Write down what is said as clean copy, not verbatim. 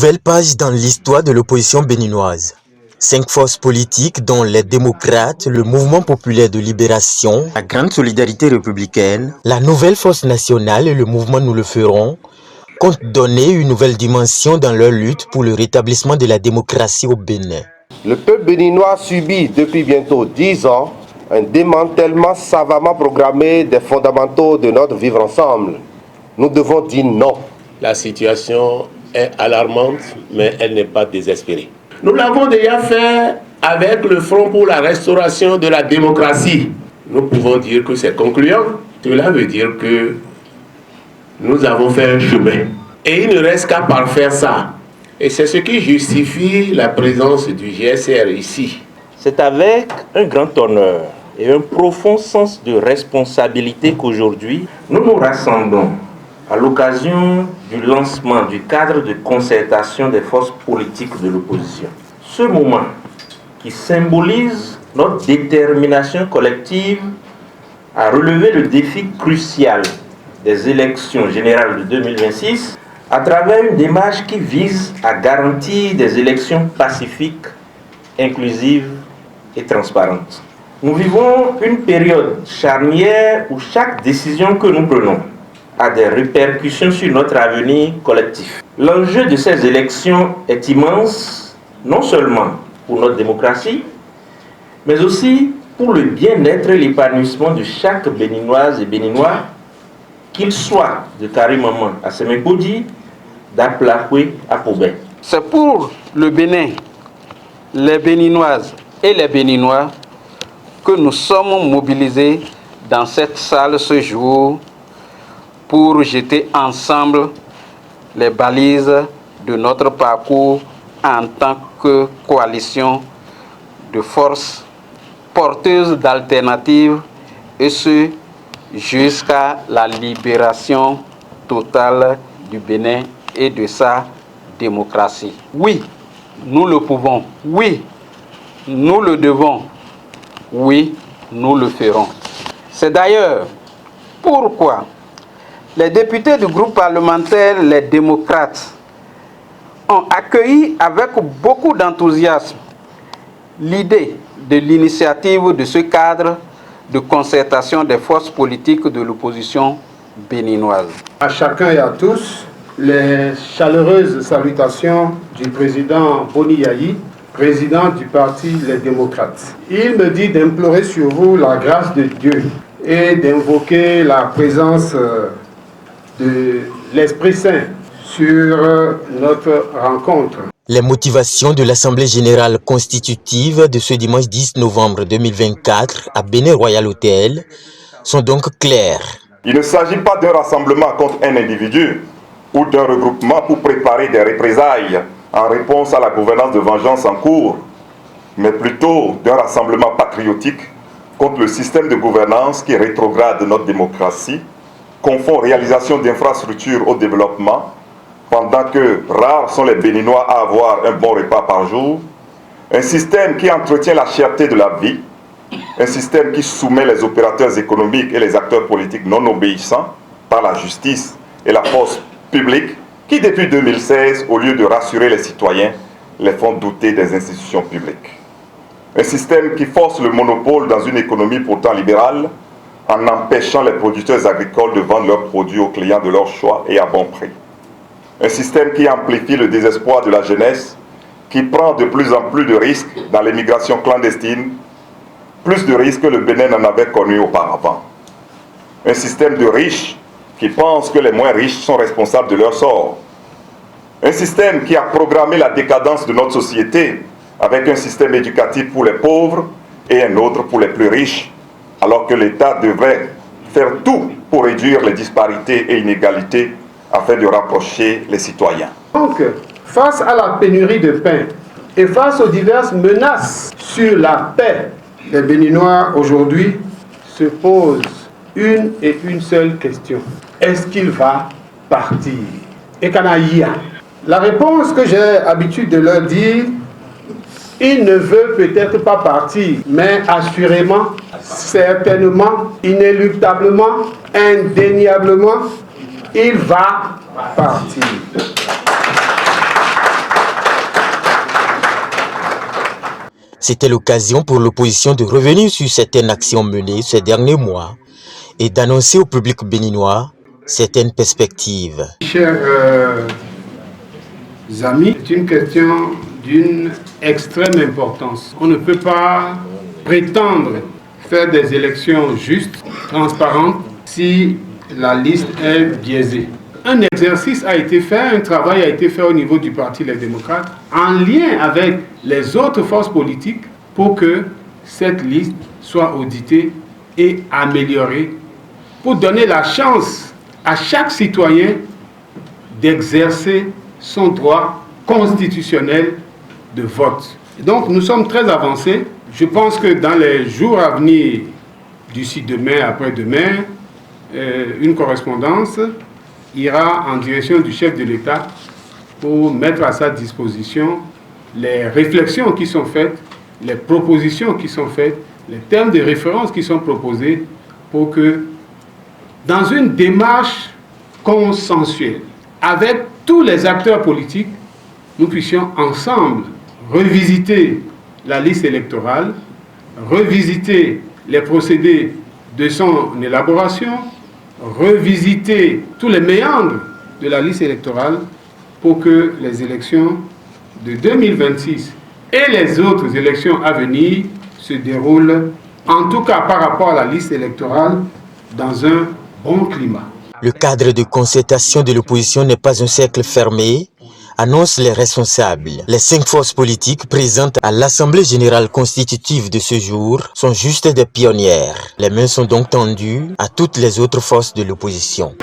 Nouvelle page dans l'histoire de l'opposition béninoise. 5 forces politiques dont les démocrates, le mouvement populaire de libération, la grande solidarité républicaine, la nouvelle force nationale et le mouvement Nous le ferons comptent donner une nouvelle dimension dans leur lutte pour le rétablissement de la démocratie au Bénin. Le peuple béninois subit depuis bientôt 10 ans un démantèlement savamment programmé des fondamentaux de notre vivre ensemble. Nous devons dire non. La situation est alarmante, mais elle n'est pas désespérée. Nous l'avons déjà fait avec le Front pour la restauration de la démocratie. Nous pouvons dire que c'est concluant. Cela veut dire que nous avons fait un chemin. Et il ne reste qu'à parfaire ça. Et c'est ce qui justifie la présence du GSR ici. C'est avec un grand honneur et un profond sens de responsabilité qu'aujourd'hui, nous nous rassemblons à l'occasion du lancement du cadre de concertation des forces politiques de l'opposition. Ce moment qui symbolise notre détermination collective à relever le défi crucial des élections générales de 2026 à travers une démarche qui vise à garantir des élections pacifiques, inclusives et transparentes. Nous vivons une période charnière où chaque décision que nous prenons a des répercussions sur notre avenir collectif. L'enjeu de ces élections est immense, non seulement pour notre démocratie, mais aussi pour le bien-être et l'épanouissement de chaque Béninoise et Béninois, qu'il soit de Karimaman à Semekodi, d'Aplakwe à Pobé. C'est pour le Bénin, les Béninoises et les Béninois que nous sommes mobilisés dans cette salle ce jour pour jeter ensemble les balises de notre parcours en tant que coalition de forces porteuses d'alternatives, et ce jusqu'à la libération totale du Bénin et de sa démocratie. Oui, nous le pouvons. Oui, nous le devons. Oui, nous le ferons. C'est d'ailleurs pourquoi les députés du groupe parlementaire Les Démocrates ont accueilli avec beaucoup d'enthousiasme l'idée de l'initiative de ce cadre de concertation des forces politiques de l'opposition béninoise. À chacun et à tous, les chaleureuses salutations du président Boni Yayi, président du parti Les Démocrates. Il me dit d'implorer sur vous la grâce de Dieu et d'invoquer la présence de l'Esprit Saint sur notre rencontre. Les motivations de l'Assemblée générale constitutive de ce dimanche 10 novembre 2024 à Bénin Royal Hotel sont donc claires. Il ne s'agit pas d'un rassemblement contre un individu ou d'un regroupement pour préparer des représailles en réponse à la gouvernance de vengeance en cours, mais plutôt d'un rassemblement patriotique contre le système de gouvernance qui rétrograde notre démocratie, confond réalisation d'infrastructures au développement, pendant que rares sont les Béninois à avoir un bon repas par jour, un système qui entretient la cherté de la vie, un système qui soumet les opérateurs économiques et les acteurs politiques non obéissants par la justice et la force publique qui, depuis 2016, au lieu de rassurer les citoyens, les font douter des institutions publiques. Un système qui force le monopole dans une économie pourtant libérale en empêchant les producteurs agricoles de vendre leurs produits aux clients de leur choix et à bon prix. Un système qui amplifie le désespoir de la jeunesse, qui prend de plus en plus de risques dans l'immigration clandestine, plus de risques que le Bénin n'en avait connu auparavant. Un système de riches qui pensent que les moins riches sont responsables de leur sort. Un système qui a programmé la décadence de notre société avec un système éducatif pour les pauvres et un autre pour les plus riches, alors que l'État devrait faire tout pour réduire les disparités et inégalités afin de rapprocher les citoyens. Donc, face à la pénurie de pain et face aux diverses menaces sur la paix, les Béninois aujourd'hui se posent une et une seule question. Est-ce qu'il va partir? Et Kanaïa. La réponse que j'ai l'habitude de leur dire, il ne veut peut-être pas partir, mais assurément, certainement, inéluctablement, indéniablement, il va partir. C'était l'occasion pour l'opposition de revenir sur certaines actions menées ces derniers mois et d'annoncer au public béninois certaines perspectives. Chers amis, c'est une question d'une extrême importance. On ne peut pas prétendre faire des élections justes, transparentes, si la liste est biaisée. Un exercice a été fait, un travail a été fait au niveau du Parti Les Démocrates, en lien avec les autres forces politiques, pour que cette liste soit auditée et améliorée, pour donner la chance à chaque citoyen d'exercer son droit constitutionnel de vote. Donc nous sommes très avancés. Je pense que dans les jours à venir, d'ici demain, après-demain, une correspondance ira en direction du chef de l'État pour mettre à sa disposition les réflexions qui sont faites, les propositions qui sont faites, les termes de référence qui sont proposés pour que, dans une démarche consensuelle, avec tous les acteurs politiques, nous puissions ensemble revisiter la liste électorale, revisiter les procédés de son élaboration, revisiter tous les méandres de la liste électorale pour que les élections de 2026 et les autres élections à venir se déroulent, en tout cas par rapport à la liste électorale, dans un bon climat. Le cadre de concertation de l'opposition n'est pas un cercle fermé, annoncent les responsables. Les 5 forces politiques présentes à l'Assemblée générale constitutive de ce jour sont juste des pionnières. Les mains sont donc tendues à toutes les autres forces de l'opposition.